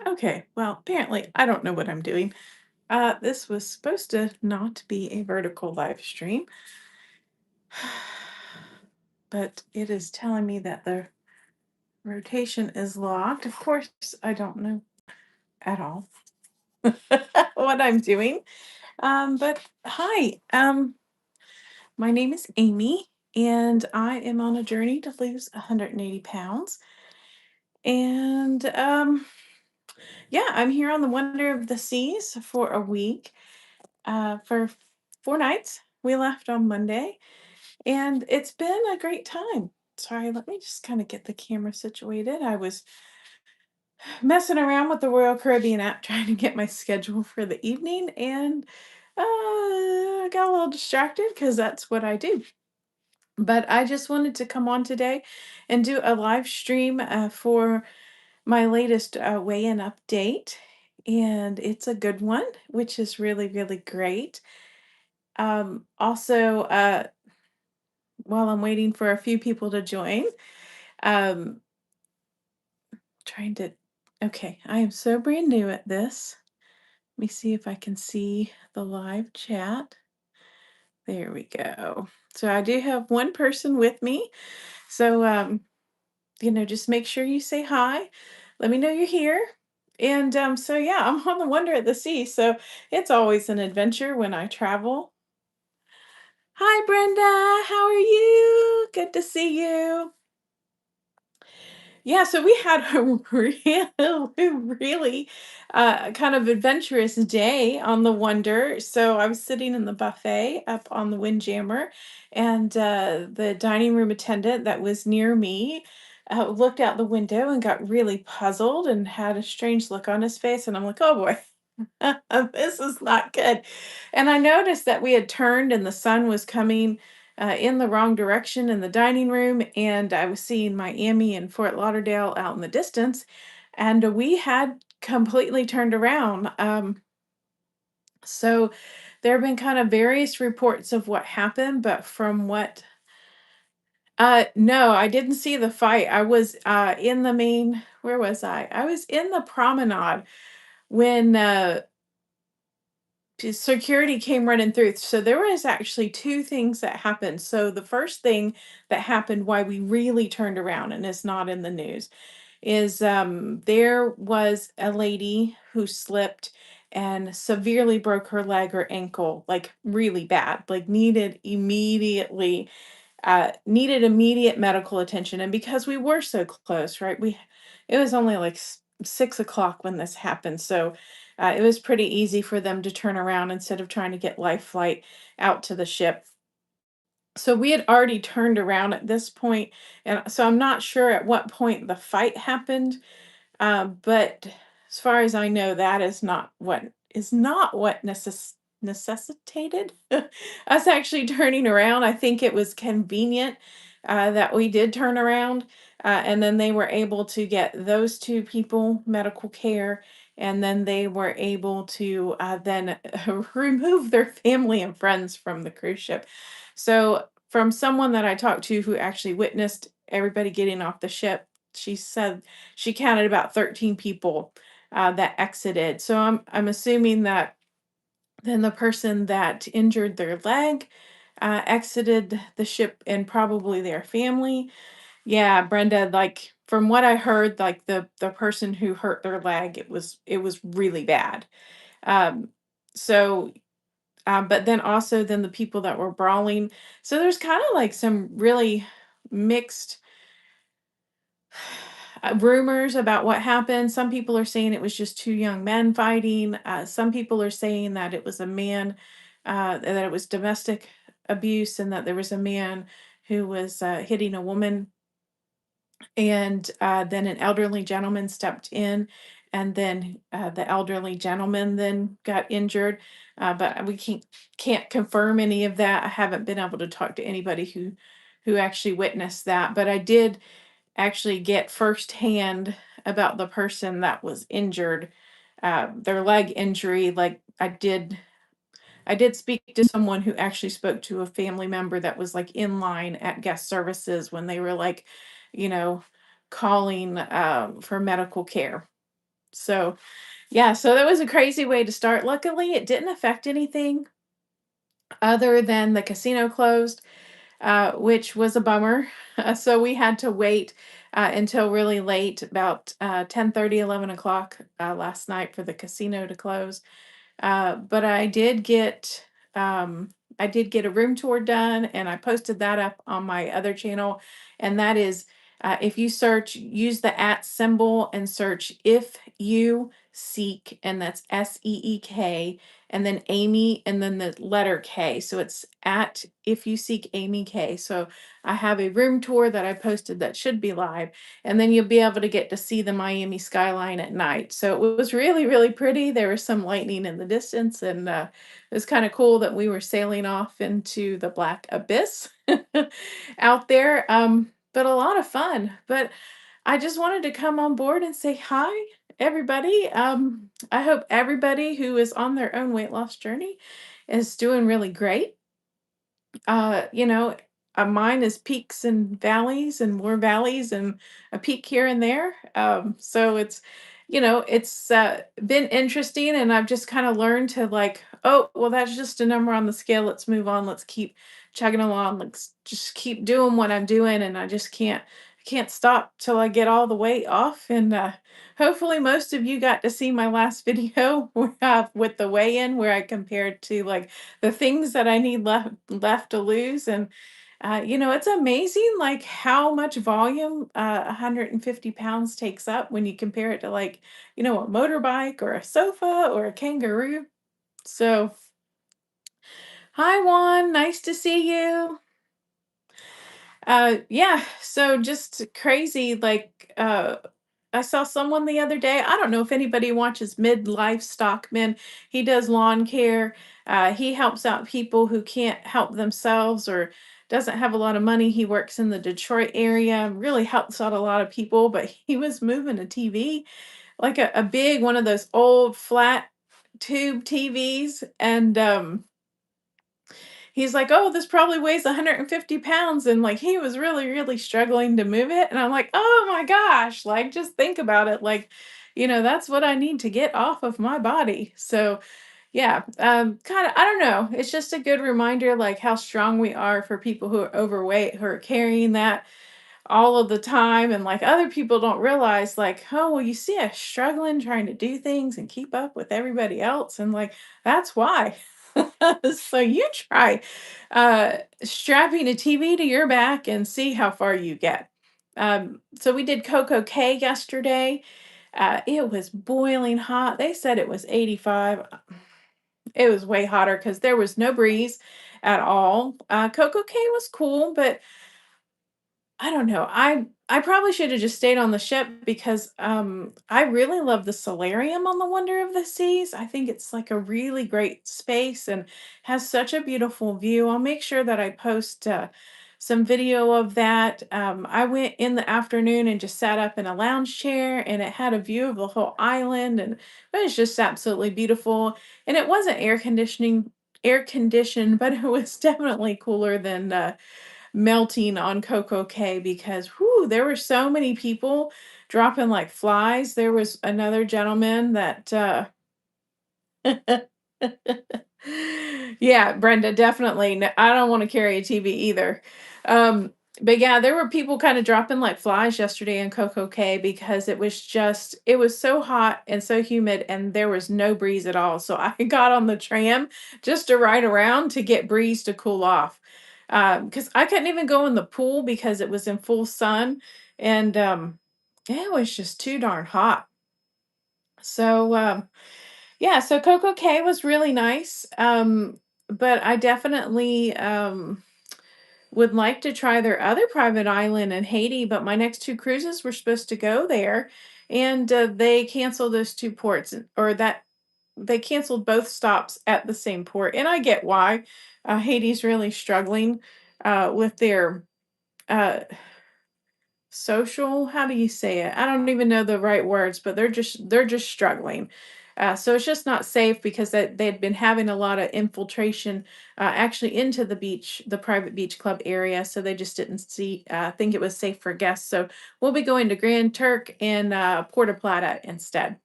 Okay, well, apparently I don't know what I'm doing. This was supposed to not be a vertical live stream, but it is telling me that the rotation is locked. Of course, I don't know at all what I'm doing. But hi, my name is Amy, and I am on a journey to lose 180 pounds. And yeah, I'm here on the Wonder of the Seas for a week. For 4 nights. We left on Monday, and it's been a great time. Sorry, let me just kind of get the camera situated. I was messing around with the Royal Caribbean app trying to get my schedule for the evening, and I got a little distracted because that's what I do. But I just wanted to come on today and do a live stream for my latest weigh-in update. And it's a good one, which is really, really great. Also, while I'm waiting for a few people to join, um, trying to, okay, I am so brand new at this. Let me see if I can see the live chat. There we go. So I do have one person with me. So, just make sure you say hi. Let me know you're here. And so, yeah, I'm on the Wonder at the Sea. So it's always an adventure when I travel. Hi, Brenda. How are you? Good to see you. Yeah, so we had a really kind of adventurous day on the Wonder. So I was sitting in the buffet up on the Windjammer, and the dining room attendant that was near me looked out the window and got really puzzled and had a strange look on his face. And I'm like, oh boy, this is not good. And I noticed that we had turned and the sun was coming in the wrong direction in the dining room, and I was seeing Miami and Fort Lauderdale out in the distance, and we had completely turned around. So there have been kind of various reports of what happened, but from what no, I didn't see the fight. I was in the main, where was I? I was in the promenade when security came running through. So there was actually two things that happened. So the first thing that happened, why we really turned around and is not in the news, is there was a lady who slipped and severely broke her leg or ankle, like really bad, like needed immediate medical attention. And because we were so close, right? It was only like 6 o'clock when this happened. So it was pretty easy for them to turn around instead of trying to get life flight out to the ship. So we had already turned around at this point, and so I'm not sure at what point the fight happened, but as far as I know, that is not what necessitated us actually turning around. I think it was convenient that we did turn around, and then they were able to get those two people medical care, and then they were able to then remove their family and friends from the cruise ship. So, from someone that I talked to who actually witnessed everybody getting off the ship, she said she counted about 13 people that exited. So I'm assuming that then the person that injured their leg exited the ship and probably their family. Yeah, Brenda, like from what I heard, like the person who hurt their leg, it was really bad. Um, so but then also then the people that were brawling. So there's kind of like some really mixed rumors about what happened. Some people are saying it was just two young men fighting. Some people are saying that it was a man, that it was domestic abuse, and that there was a man who was hitting a woman, and then an elderly gentleman stepped in, and then the elderly gentleman then got injured. But we can't confirm any of that. I haven't been able to talk to anybody who actually witnessed that, but I did actually get firsthand about the person that was injured, their leg injury. Like I did speak to someone who actually spoke to a family member that was like in line at guest services when they were like, you know, calling for medical care. So yeah, so that was a crazy way to start. Luckily, it didn't affect anything other than the casino closed, which was a bummer. So we had to wait until really late, about 10:30, 11 o'clock last night for the casino to close. But I did get a room tour done, and I posted that up on my other channel. And that is, if you search, use the at symbol and search if you seek, and that's SEEK, and then Amy, and then the letter K. So it's at if you seek Amy K. So I have a room tour that I posted that should be live, and then you'll be able to get to see the Miami skyline at night. So it was really, really pretty. There was some lightning in the distance, and it was kind of cool that we were sailing off into the black abyss out there. But a lot of fun. But I just wanted to come on board and say hi, everybody. I hope everybody who is on their own weight loss journey is doing really great. You know, mine is peaks and valleys and more valleys and a peak here and there. So it's been interesting, and I've just kind of learned to like, oh, well, that's just a number on the scale. Let's move on. Let's keep chugging along. Let's just keep doing what I'm doing, and I can't stop till I get all the weight off. And hopefully, most of you got to see my last video with the weigh-in where I compared to like the things that I need left to lose. And it's amazing like how much volume 150 pounds takes up when you compare it to like, a motorbike or a sofa or a kangaroo. So, hi Juan, nice to see you. Yeah, so just crazy. Like, I saw someone the other day. I don't know if anybody watches Midlife Stockman. He does lawn care. He helps out people who can't help themselves or doesn't have a lot of money. He works in the Detroit area, really helps out a lot of people. But he was moving a TV, like a big one of those old flat tube TVs. And he's like, "Oh, this probably weighs 150 pounds." And like he was really, really struggling to move it. And I'm like, "Oh my gosh, like just think about it. Like, that's what I need to get off of my body." So yeah, kind of, I don't know. It's just a good reminder like how strong we are for people who are overweight, who are carrying that all of the time. And like other people don't realize, like, oh, well, you see us struggling trying to do things and keep up with everybody else. And like, that's why. So you try strapping a TV to your back and see how far you get. So we did Coco K yesterday. It was boiling hot. They said it was 85. It was way hotter because there was no breeze at all. Coco K was cool, but I don't know. I probably should have just stayed on the ship because I really love the solarium on the Wonder of the Seas. I think it's like a really great space and has such a beautiful view. I'll make sure that I post some video of that. I went in the afternoon and just sat up in a lounge chair, and it had a view of the whole island, and it was just absolutely beautiful. And it wasn't air conditioned, but it was definitely cooler than melting on Coco K because whoo, there were so many people dropping like flies. There was another gentleman that yeah, Brenda, definitely. I don't want to carry a TV either. But yeah, there were people kind of dropping like flies yesterday in Coco K because it was so hot and so humid, and there was no breeze at all. So I got on the tram just to ride around to get breeze to cool off. Because I couldn't even go in the pool because it was in full sun, and it was just too darn hot. So yeah, so Coco Cay was really nice. But I definitely would like to try their other private island in Haiti, but my next two cruises were supposed to go there, and they canceled those two ports, or that they canceled both stops at the same port. And I get why. Haiti's really struggling with their uh, social, how do you say it? I don't even know the right words, but they're just struggling. So it's just not safe because they'd been having a lot of infiltration actually into the private beach club area. So they just didn't think it was safe for guests. So we'll be going to Grand Turk and Puerto Plata instead.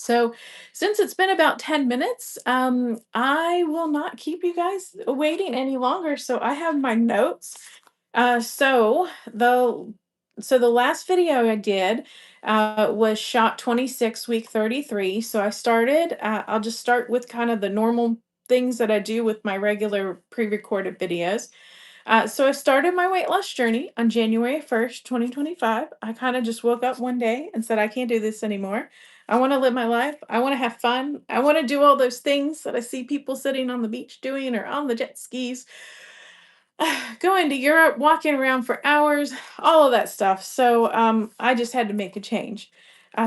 So, since it's been about 10 minutes, I will not keep you guys waiting any longer. So, I have my notes. Uh, so the the last video I did was shot 26 week 33. So I started. I'll just start with kind of the normal things that I do with my regular pre-recorded videos. So I started my weight loss journey on January 1st, 2025. I kind of just woke up one day and said, I can't do this anymore. I want to live my life. I want to have fun. I want to do all those things that I see people sitting on the beach doing or on the jet skis, going to Europe, walking around for hours, all of that stuff. So I just had to make a change.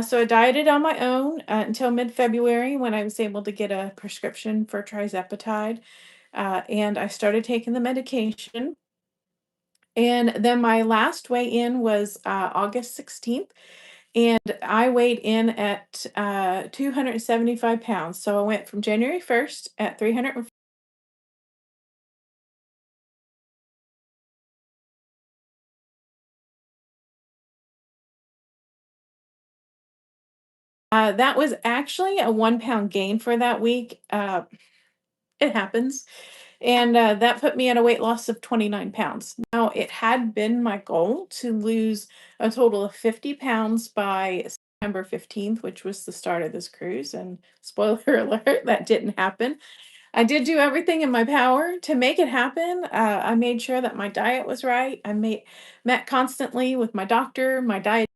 So I dieted on my own until mid-February when I was able to get a prescription for trizepatide, and I started taking the medication. And then my last weigh in was August 16th, and I weighed in at 275 pounds. So I went from January 1st at 300. That was actually a 1 pound gain for that week. It happens. And that put me at a weight loss of 29 pounds. Now, it had been my goal to lose a total of 50 pounds by September 15th, which was the start of this cruise. And spoiler alert, that didn't happen. I did do everything in my power to make it happen. I made sure that my diet was right. Met constantly with my doctor, my diet.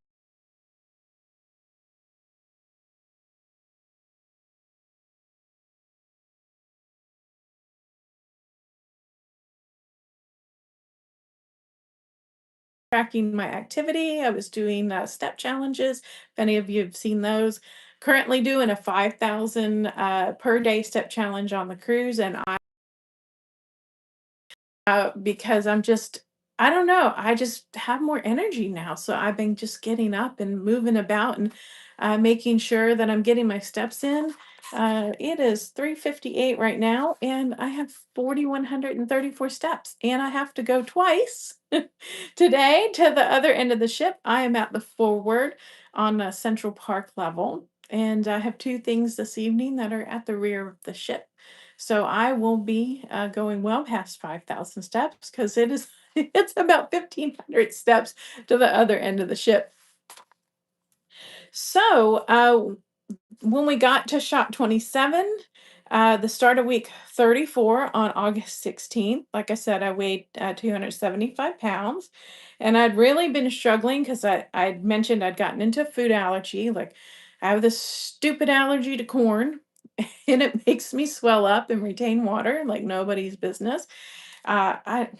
Tracking my activity. I was doing step challenges. If any of you have seen those, currently doing a 5,000 per day step challenge on the cruise, and because I don't know, I just have more energy now. So I've been just getting up and moving about and making sure that I'm getting my steps in. It is 3:58 right now, and I have 4,134 steps, and I have to go twice today to the other end of the ship. I am at the forward on a Central Park level, and I have two things this evening that are at the rear of the ship. So I will be going well past 5,000 steps because it is it's about 1,500 steps to the other end of the ship. So when we got to shot 27, the start of week 34 on August 16th, like I said, I weighed 275 pounds, and I'd really been struggling because I'd mentioned I'd gotten into food allergy. Like, I have this stupid allergy to corn, and it makes me swell up and retain water like nobody's business. I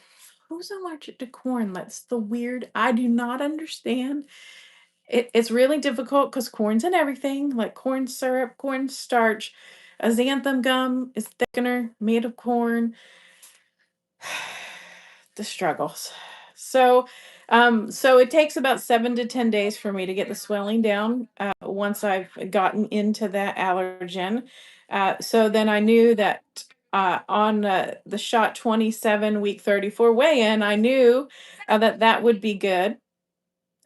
Who's allergic to corn? That's the weird. I do not understand. It's really difficult because corn's in everything, like corn syrup, cornstarch, xanthan gum is thickener made of corn. The struggles. So it takes about 7 to 10 days for me to get the swelling down. Once I've gotten into that allergen, so then I knew that on the shot 27 week 34 weigh-in, I knew that that would be good.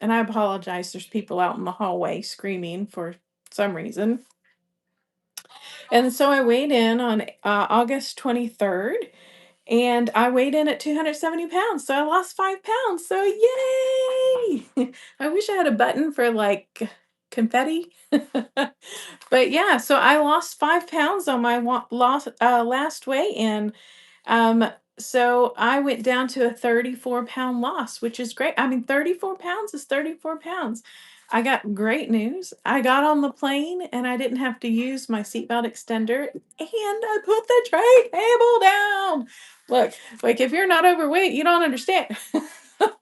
And I apologize. There's people out in the hallway screaming for some reason. And so I weighed in on August 23rd, and I weighed in at 270 pounds, so I lost 5 pounds. So yay! I wish I had a button for like confetti. But yeah, so I lost 5 pounds on my last weigh in. Um, so I went down to a 34-pound loss, which is great. I mean, 34 pounds is 34 pounds. I got great news. I got on the plane and I didn't have to use my seatbelt extender, and I put the tray table down. Look, like if you're not overweight, you don't understand.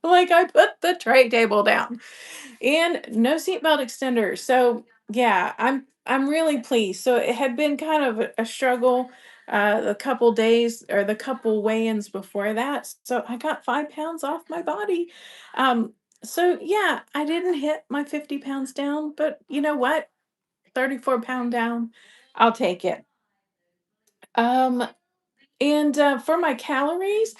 Like I put the tray table down and no seatbelt extender. So yeah, I'm really pleased. So it had been kind of a struggle the couple days or the couple weigh-ins before that. So I got 5 pounds off my body. Um, so yeah, I didn't hit my 50 pounds down, but you know what? 34-pound down, I'll take it. Um, and for my calories,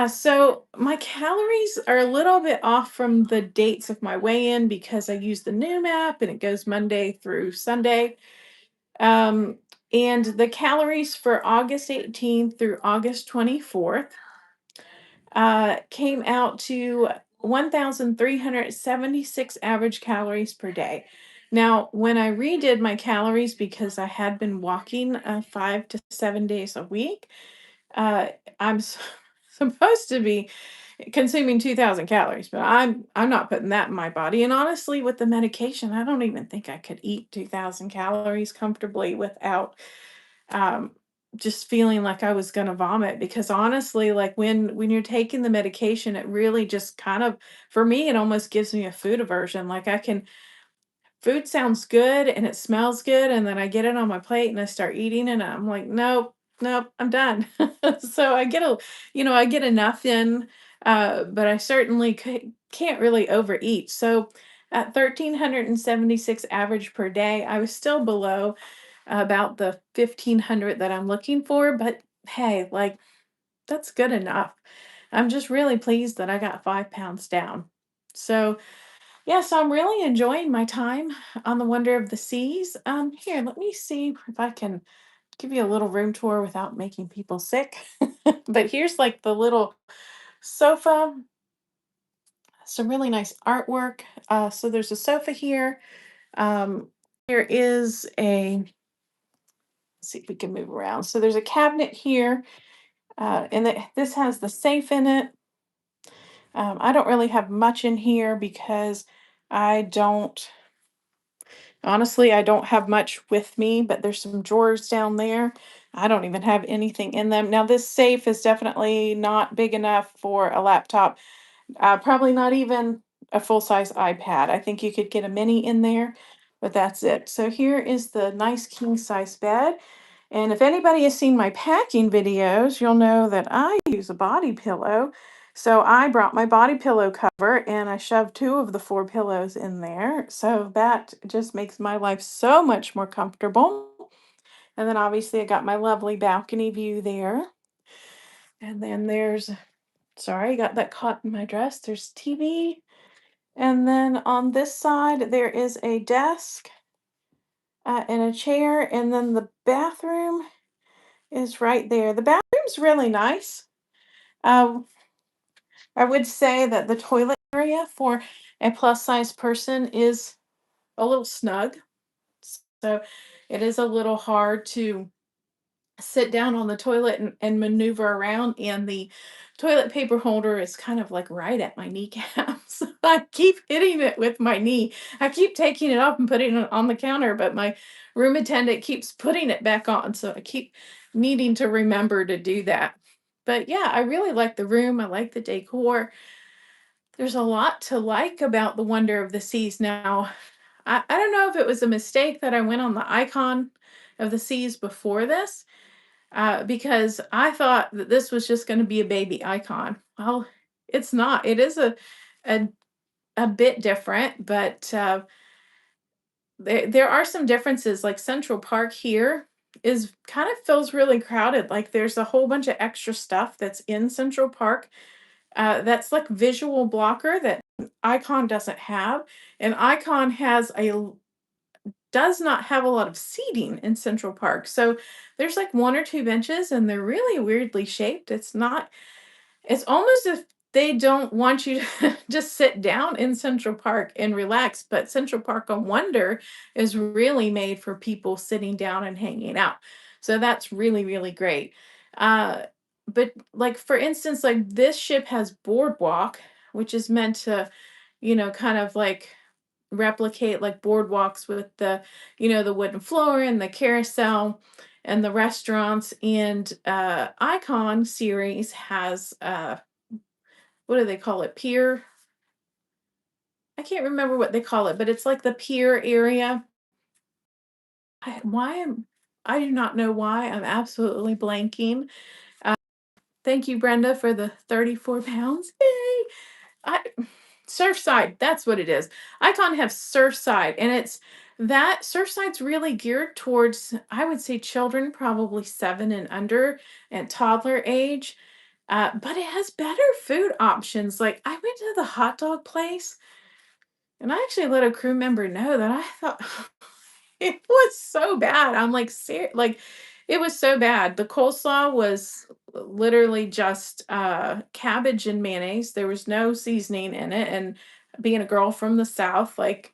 so my calories are a little bit off from the dates of my weigh-in because I use the new map and it goes Monday through Sunday. Um, and the calories for August 18th through August 24th came out to 1,376 average calories per day. Now, when I redid my calories because I had been walking 5 to 7 days a week, uh, I'm supposed to be consuming 2,000 calories, but I'm not putting that in my body. And honestly, with the medication, I don't even think I could eat 2,000 calories comfortably without um, just feeling like I was going to vomit. Because honestly, like when you're taking the medication, it really just kind of, for me, it almost gives me a food aversion. Like I can food sounds good and it smells good, and then I get it on my plate and I start eating and I'm like, "Nope, nope, I'm done." So I get I get enough in, but I certainly can't really overeat. So at 1,376 average per day, I was still below about the 1,500 that I'm looking for, but hey, like, that's good enough. I'm just really pleased that I got 5 pounds down. So yeah, so I'm really enjoying my time on the Wonder of the Seas. Here, let me see if I can give you a little room tour without making people sick. But here's like the little sofa, some really nice artwork. So there's a sofa here. There is let's see if we can move around. So there's a cabinet here, and this has the safe in it. I don't really have much in here because I don't Honestly, I don't have much with me, but there's some drawers down there. I don't even have anything in them. Now, this safe is definitely not big enough for a laptop, probably not even a full-size iPad. I think you could get a mini in there, but that's it. So here is the nice king-size bed. And if anybody has seen my packing videos, you'll know that I use a body pillow. So I brought my body pillow cover and I shoved two of the four pillows in there. So that just makes my life so much more comfortable. And then obviously I got my lovely balcony view there. And then sorry, got that caught in my dress. There's TV. And then on this side, there is a desk and a chair. And then the bathroom is right there. The bathroom's really nice. Um, I would say that the toilet area for a plus size person is a little snug. So it is a little hard to sit down on the toilet and maneuver around. And the toilet paper holder is kind of like right at my kneecaps. I keep hitting it with my knee. I keep taking it off and putting it on the counter, but my room attendant keeps putting it back on. So I keep needing to remember to do that. But yeah, I really like the room. I like the decor. There's a lot to like about the Wonder of the Seas. Now, I don't know if it was a mistake that I went on the icon of the seas before this, because I thought that this was just going to be a baby icon. Well, it's not. It is a, a bit different, but there are some differences. Like Central Park here is kind of feels really crowded. Like there's a whole bunch of extra stuff that's in Central Park that's like visual blocker that Icon doesn't have. And Icon does not have a lot of seating in Central Park. So there's like one or two benches and they're really weirdly shaped. It's almost as if they don't want you to just sit down in Central Park and relax, but Central Park on Wonder is really made for people sitting down and hanging out. So that's really, really great. Uh, but like for instance, like this ship has boardwalk, which is meant to, kind of like replicate like boardwalks with the wooden floor and the carousel and the restaurants. And Icon series has what do they call it? Pier. I can't remember what they call it, but it's like the pier area. Why am I do not know why I'm absolutely blanking. Uh, Thank you, Brenda, for the 34 pounds. Yay! I Surfside, that's what it is. Icon have Surfside, and it's that Surfside's really geared towards, I would say, children, probably 7 and under, and toddler age. But it has better food options. Like I went to the hot dog place, and I actually let a crew member know that I thought It was so bad. I'm like, like, it was so bad. The coleslaw was literally just cabbage and mayonnaise. There was no seasoning in it. And being a girl from the South, like,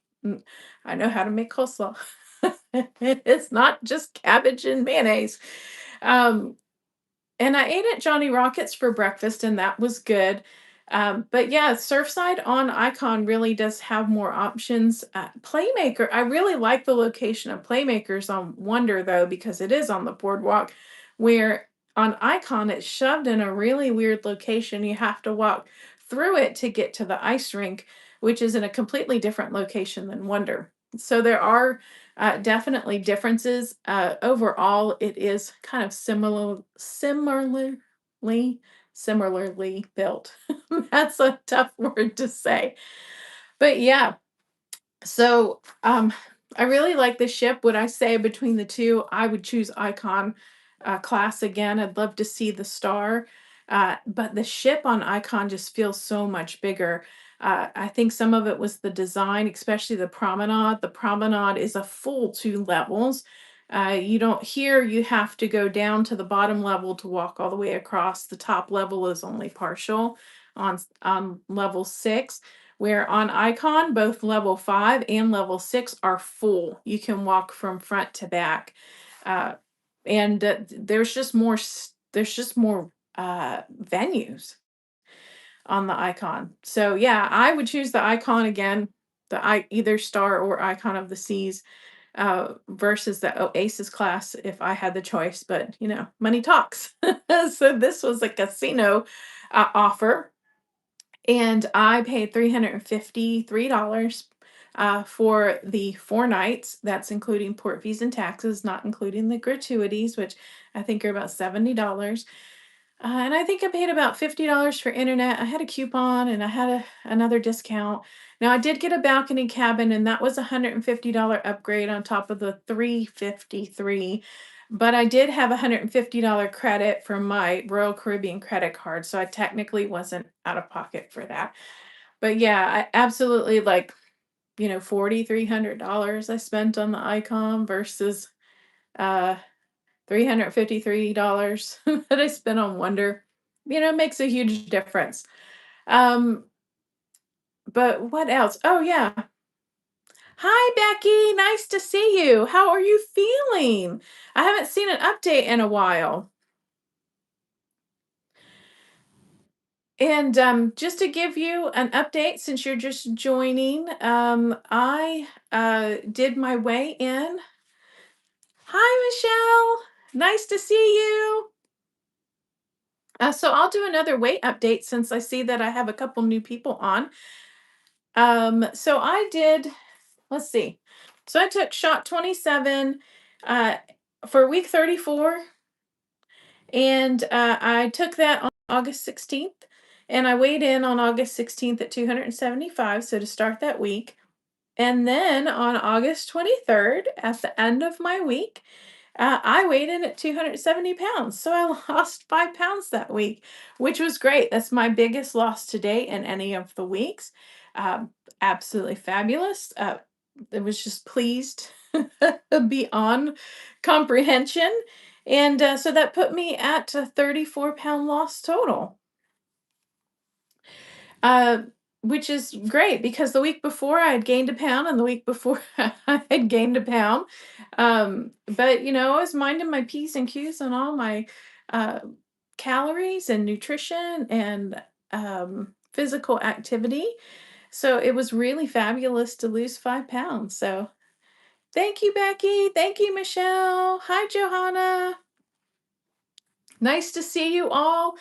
I know how to make coleslaw. It's not just cabbage and mayonnaise. Um, and I ate at Johnny Rockets for breakfast, and that was good. But yeah, Surfside on Icon really does have more options. Playmaker, I really like the location of Playmakers on Wonder though, because it is on the boardwalk, where on Icon it's shoved in a really weird location. You have to walk through it to get to the ice rink, which is in a completely different location than Wonder. So there are definitely differences. Overall, it is kind of similarly built. That's a tough word to say. But yeah, so, I really like the ship. Would I say between the 2, I would choose Icon, class again. I'd love to see the star, but the ship on Icon just feels so much bigger. I think some of it was the design, especially the promenade. The promenade is a full 2 levels. You don't here, you have to go down to the bottom level to walk all the way across. The top level is only partial on level 6. Where on Icon, both level 5 and level 6 are full. You can walk from front to back. Uh, and there's just more venues on the Icon. So yeah, I would choose the Icon again, either Star or Icon of the Seas versus the Oasis class if I had the choice. But money talks. So this was a casino offer, and I paid $353 for the 4 nights. That's including port fees and taxes, not including the gratuities, which I think are about $70. And I think I paid about $50 for internet. I had a coupon and I had another discount. Now I did get a balcony cabin, and that was a $150 upgrade on top of the 353. But I did have a $150 credit from my Royal Caribbean credit card, so I technically wasn't out of pocket for that. But yeah, I absolutely $4,300 I spent on the Icon versus uh $353 that I spent on Wonder. Makes a huge difference. Um, but what else? Oh yeah. Hi Becky, nice to see you. How are you feeling? I haven't seen an update in a while. And just to give you an update, since you're just joining, I did my way in. Hi Michelle, nice to see you. So I'll do another weight update since I see that I have a couple new people on. So I did, let's see. So I took shot 27 uh, for week 34, and I took that on August 16th, and I weighed in on August 16th at 275, so to start that week. And then on August 23rd, at the end of my week, I weighed in at 270 pounds. So I lost 5 pounds that week, which was great. That's my biggest loss to date in any of the weeks. Um, Absolutely fabulous. It was just pleased beyond comprehension. And so that put me at a 34-pound loss total. Uh, which is great because the week before I had gained a pound, and the week before I had gained a pound. But I was minding my P's and Q's on all my uh, calories and nutrition and physical activity. So it was really fabulous to lose 5 pounds. So thank you, Becky. Thank you, Michelle. Hi, Johanna. Nice to see you all.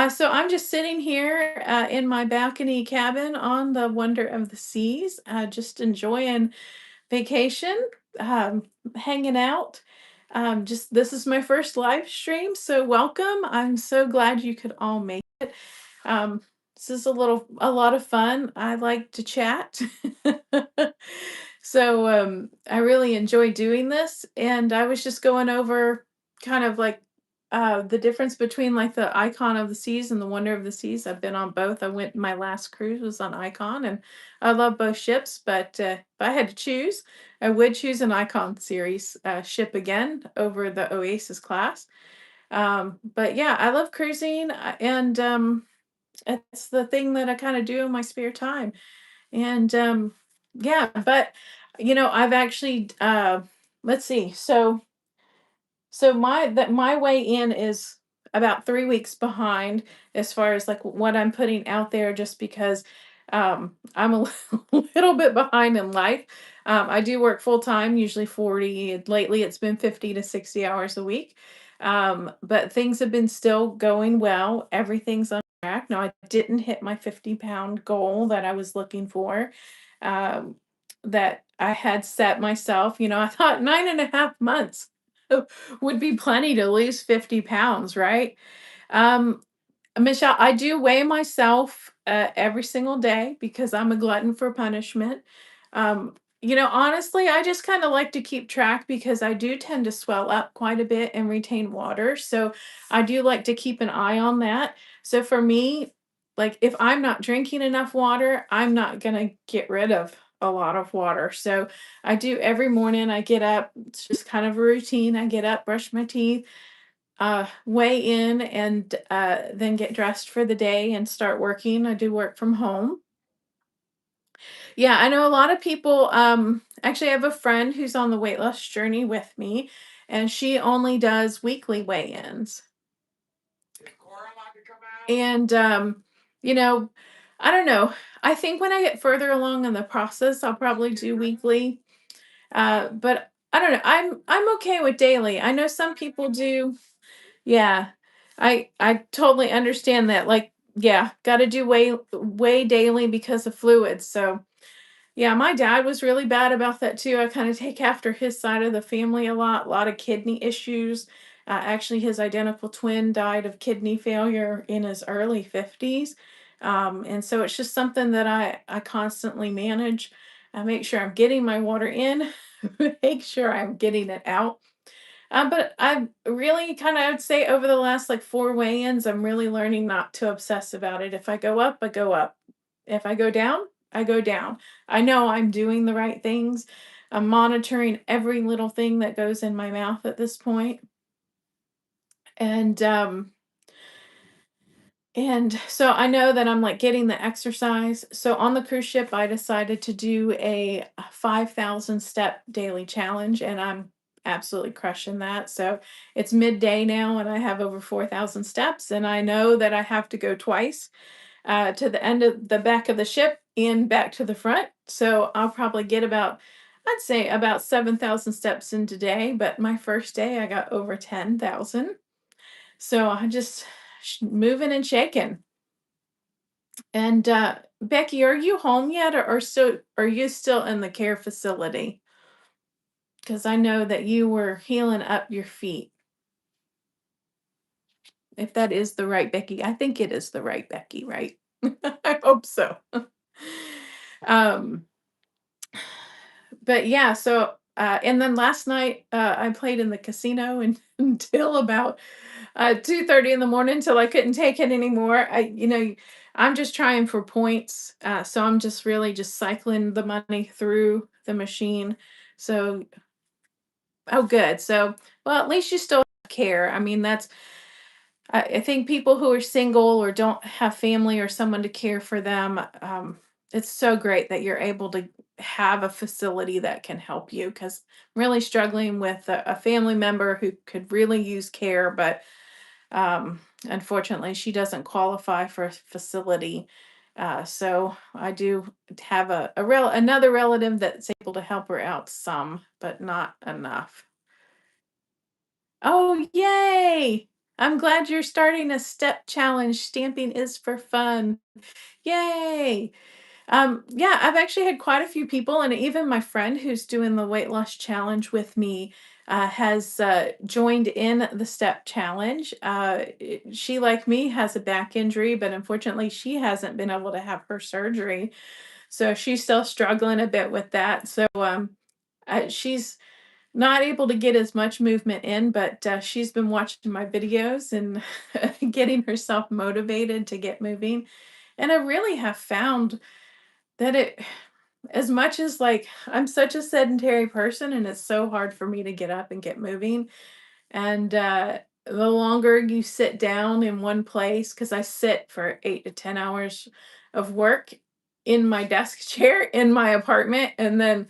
So I'm just sitting here in my balcony cabin on the Wonder of the Seas, just enjoying vacation, hanging out. Just this is my first live stream, so welcome. I'm so glad you could all make it. Um, this is a lot of fun. I like to chat. So I really enjoy doing this, and I was just going over kind of like the difference between like the Icon of the Seas and the Wonder of the Seas. I've been on both. I went my last cruise was on Icon, and I love both ships. But if I had to choose, I would choose an Icon series ship again over the Oasis class. But yeah, I love cruising, and it's the thing that I kind of do in my spare time. And yeah, but I've actually let's see. So my way in is about 3 weeks behind as far as, like, what I'm putting out there just because, I'm a little bit behind in life. I do work full time, usually 40, and lately it's been 50 to 60 hours a week. But things have been still going well. Everything's on track. Now, I didn't hit my 50-pound goal that I was looking for, um, that I had set myself. I thought 9.5 months would be plenty to lose 50 pounds, right? Um, Michelle, I do weigh myself every single day because I'm a glutton for punishment. Honestly, I just kind of like to keep track because I do tend to swell up quite a bit and retain water. So I do like to keep an eye on that. So for me, like if I'm not drinking enough water, I'm not going to get rid of a lot of water. So I do every morning. I get up, it's just kind of a routine. I get up, brush my teeth, weigh in, and then get dressed for the day and start working. I do work from home. Yeah, I know a lot of people. Actually, I have a friend who's on the weight loss journey with me, and she only does weekly weigh ins. And, you know, I don't know. I think when I get further along in the process, I'll probably do weekly. But I don't know. I'm okay with daily. I know some people do. Yeah. I totally understand that. Like, yeah, got to do way daily because of fluids. So, yeah, my dad was really bad about that too. I kind of take after his side of the family a lot of kidney issues. Actually, his identical twin died of kidney failure in his early 50s. And so it's just something that I constantly manage. I make sure I'm getting my water in, make sure I'm getting it out. But I've really kind of, I would say over the last like four weigh-ins, I'm really learning not to obsess about it. If I go up, I go up. If I go down, I go down. I know I'm doing the right things. I'm monitoring every little thing that goes in my mouth at this point. And so I know that I'm like getting the exercise. So on the cruise ship, I decided to do a 5,000 step daily challenge, and I'm absolutely crushing that. So it's midday now, and I have over 4,000 steps, and I know that I have to go twice to the end of the back of the ship and back to the front. So I'll probably get I'd say about 7,000 steps in today, but my first day I got over 10,000. So I just moving and shaking. And Becky, are you home yet, or so are you still in the care facility? Because I know that you were healing up your feet. If that is the right Becky, I think it is the right Becky, right? I hope so. um, but yeah, so and then last night I played in the casino until about 2:30 in the morning till I couldn't take it anymore. I'm just trying for points. So I'm just really just cycling the money through the machine. So, oh, good. So, well, at least you still have care. I mean, I think people who are single or don't have family or someone to care for them, it's so great that you're able to have a facility that can help you because I'm really struggling with a family member who could really use care, but unfortunately, she doesn't qualify for a facility. So I do have another relative that's able to help her out some, but not enough. Oh, yay! I'm glad you're starting a step challenge. Stamping is for fun. Yay! Yeah, I've actually had quite a few people, and even my friend who's doing the weight loss challenge with me has joined in the step challenge. She, like me, has a back injury, but unfortunately, she hasn't been able to have her surgery. So she's still struggling a bit with that. So she's not able to get as much movement in, but she's been watching my videos and getting herself motivated to get moving. And I really have found that as much as like I'm such a sedentary person and it's so hard for me to get up and get moving. And the longer you sit down in one place, because I sit for 8 to 10 hours of work in my desk chair in my apartment, and then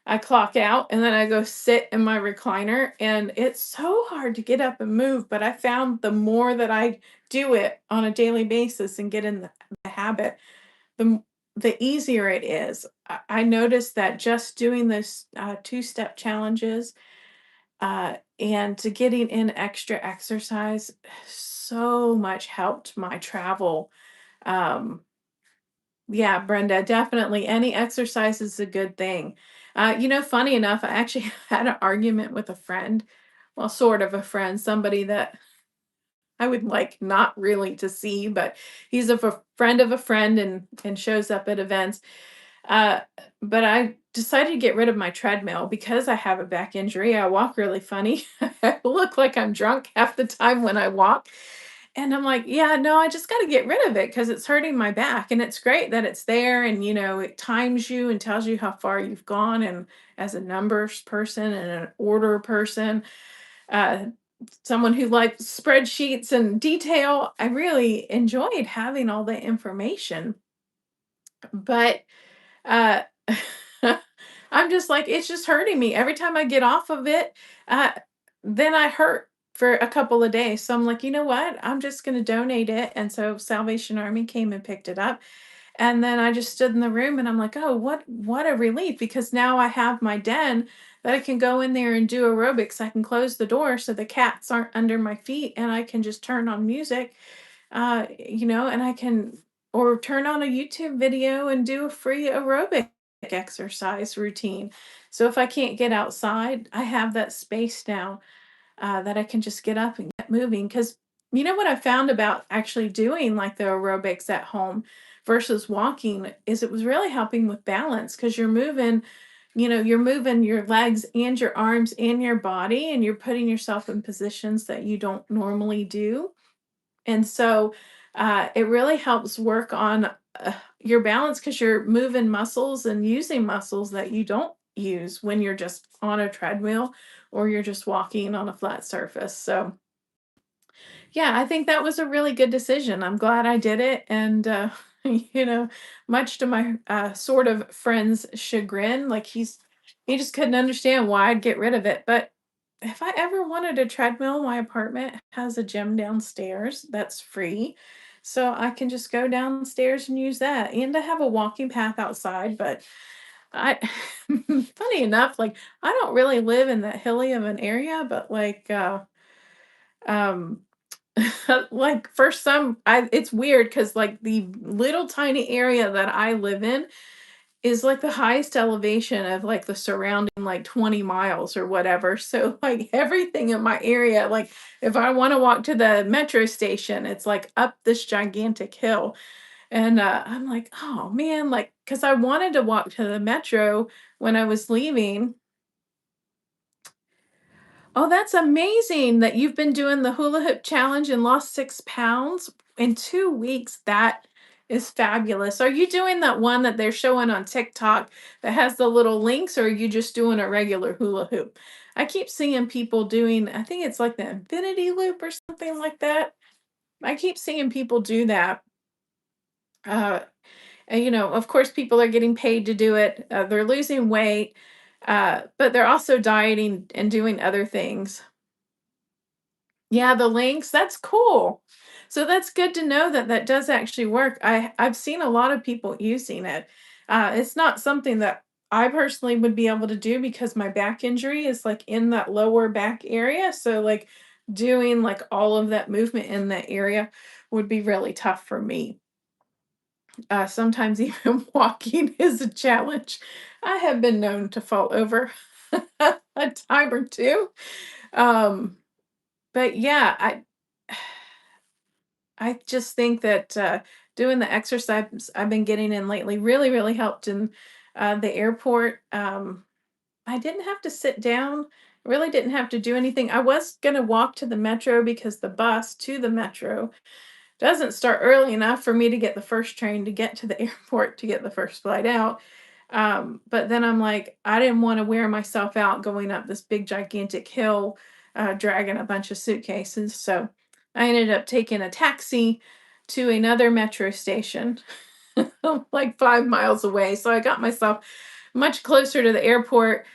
I clock out and then I go sit in my recliner, and it's so hard to get up and move. But I found the more that I do it on a daily basis and get in the habit, the easier it is. I noticed that just doing this two-step challenges and to getting in extra exercise so much helped my travel. Um, yeah, Brenda, definitely any exercise is a good thing. Funny enough, I actually had an argument with a friend, well, sort of a friend, somebody that I would like not really to see, but he's friend of a friend and shows up at events. Uh, but I decided to get rid of my treadmill because I have a back injury. I walk really funny. I look like I'm drunk half the time when I walk. And I'm like, yeah, no, I just got to get rid of it because it's hurting my back. And it's great that it's there and, it times you and tells you how far you've gone. And as a numbers person and an order person, uh, someone who likes spreadsheets and detail, I really enjoyed having all the information. But uh, I'm just like, it's just hurting me. Every time I get off of it, uh, then I hurt for a couple of days. So I'm like, you know what? I'm just going to donate it. And so Salvation Army came and picked it up. And then I just stood in the room and I'm like, oh, what a relief, because now I have my den that I can go in there and do aerobics. I can close the door so the cats aren't under my feet and I can just turn on music, and I can or turn on a YouTube video and do a free aerobic exercise routine. So if I can't get outside, I have that space now that I can just get up and get moving. Because you know what I found about actually doing like the aerobics at home versus walking is it was really helping with balance because you're moving your legs and your arms and your body, and you're putting yourself in positions that you don't normally do. And so it really helps work on your balance because you're moving muscles and using muscles that you don't use when you're just on a treadmill or you're just walking on a flat surface. So, yeah, I think that was a really good decision. I'm glad I did it. And, you know, much to my sort of friend's chagrin, like he just couldn't understand why I'd get rid of it. But if I ever wanted a treadmill, my apartment has a gym downstairs that's free. So I can just go downstairs and use that. And I have a walking path outside, but I funny enough, like I don't really live in that hilly of an area, but um like for some it's weird because like the little tiny area that I live in is like the highest elevation of like the surrounding like 20 miles or whatever. So like everything in my area, like if I want to walk to the metro station, it's like up this gigantic hill. And I'm like, oh man, like because I wanted to walk to the metro when I was leaving. Oh, that's amazing that you've been doing the hula hoop challenge and lost 6 pounds in 2 weeks. That is fabulous. Are you doing that one that they're showing on TikTok that has the little links, or are you just doing a regular hula hoop? I keep seeing people doing, I think it's like the infinity loop or something like that. I keep seeing people do that. Uh, and, of course, people are getting paid to do it. They're losing weight, but they're also dieting and doing other things. Yeah, the links, that's cool. So that's good to know that that does actually work. I've seen a lot of people using it. It's not something that I personally would be able to do because my back injury is like in that lower back area. So like doing like all of that movement in that area would be really tough for me. Sometimes even walking is a challenge. I have been known to fall over a time or two. Um, but yeah, I just think that doing the exercise I've been getting in lately really, really helped in the airport. I didn't have to sit down, really didn't have to do anything. I was gonna walk to the metro because the bus to the metro doesn't start early enough for me to get the first train to get to the airport to get the first flight out. But then I'm like, I didn't want to wear myself out going up this big gigantic hill, dragging a bunch of suitcases. So I ended up taking a taxi to another metro station, like 5 miles away. So I got myself much closer to the airport,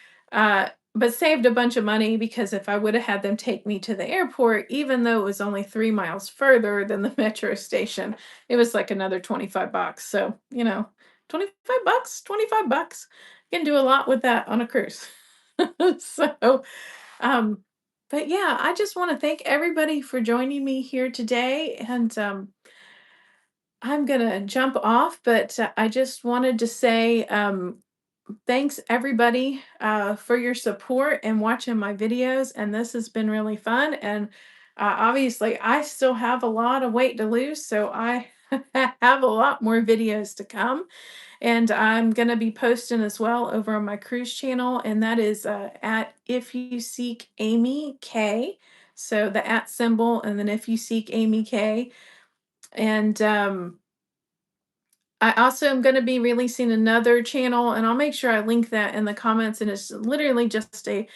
but saved a bunch of money because if I would have had them take me to the airport, even though it was only 3 miles further than the metro station, it was like another 25 bucks. So, 25 bucks, 25 bucks. You can do a lot with that on a cruise. so, um, but yeah, I just want to thank everybody for joining me here today. And I'm going to jump off, but I just wanted to say, thanks everybody for your support and watching my videos. And this has been really fun. And obviously, I still have a lot of weight to lose. So I have a lot more videos to come. And I'm going to be posting as well over on my cruise channel. And that is at If You Seek Amy K. So the at symbol, and then If You Seek Amy K. And I also am going to be releasing another channel, and I'll make sure I link that in the comments. And it's literally just a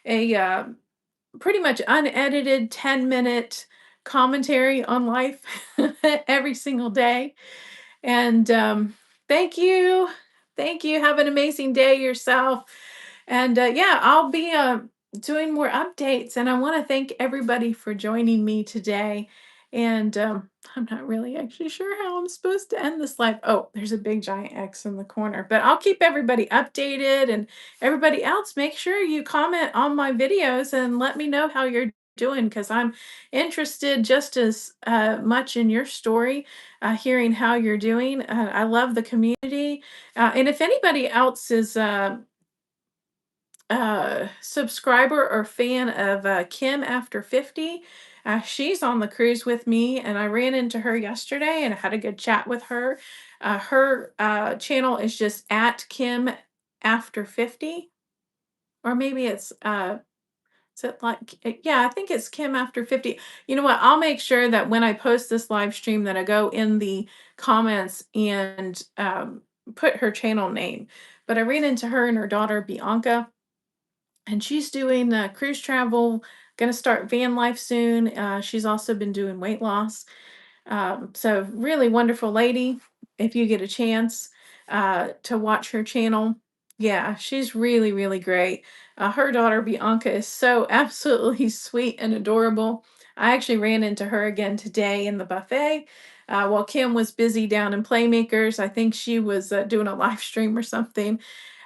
pretty much unedited 10-minute commentary on life every single day. And thank you, thank you. Have an amazing day yourself. And yeah, I'll be doing more updates. And I want to thank everybody for joining me today. And I'm not really actually sure how I'm supposed to end this live. Oh, there's a big giant X in the corner, but I'll keep everybody updated. And everybody else, make sure you comment on my videos and let me know how you're doing because I'm interested just as much in your story, hearing how you're doing. I love the community. And if anybody else is subscriber or fan of Kim After 50. She's on the cruise with me, and I ran into her yesterday and I had a good chat with her. Her channel is just at Kim After 50, or maybe it's is it like yeah, I think it's Kim After 50. You know what? I'll make sure that when I post this live stream that I go in the comments and put her channel name. But I ran into her and her daughter Bianca, and she's doing cruise travel, going to start van life soon. She's also been doing weight loss. So really wonderful lady. If you get a chance to watch her channel, yeah, she's really, really great. Her daughter Bianca is so absolutely sweet and adorable. I actually ran into her again today in the buffet. While Kim was busy down in Playmakers, I think she was doing a live stream or something.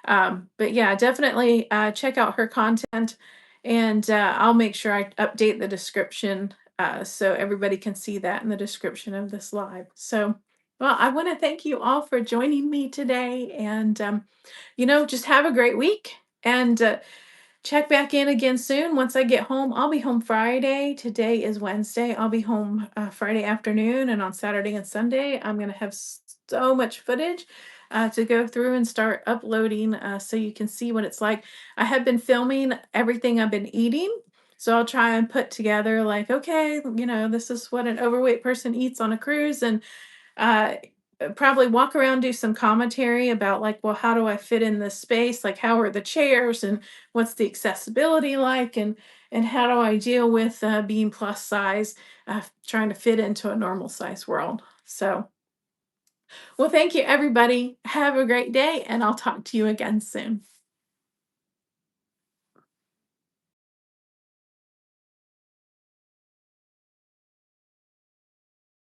But yeah, definitely check out her content, and I'll make sure I update the description so everybody can see that in the description of this live. So, well, I want to thank you all for joining me today, and just have a great week. And check back in again soon. Once I get home, I'll be home Friday. Today is Wednesday. I'll be home Friday afternoon, and on Saturday and Sunday, I'm going to have so much footage to go through and start uploading so you can see what it's like. I have been filming everything I've been eating. So I'll try and put together like, okay, this is what an overweight person eats on a cruise, and uh, probably walk around, do some commentary about like, well, how do I fit in this space? Like, how are the chairs and what's the accessibility like? And how do I deal with being plus size, trying to fit into a normal size world? So, well, thank you, everybody. Have a great day, and I'll talk to you again soon.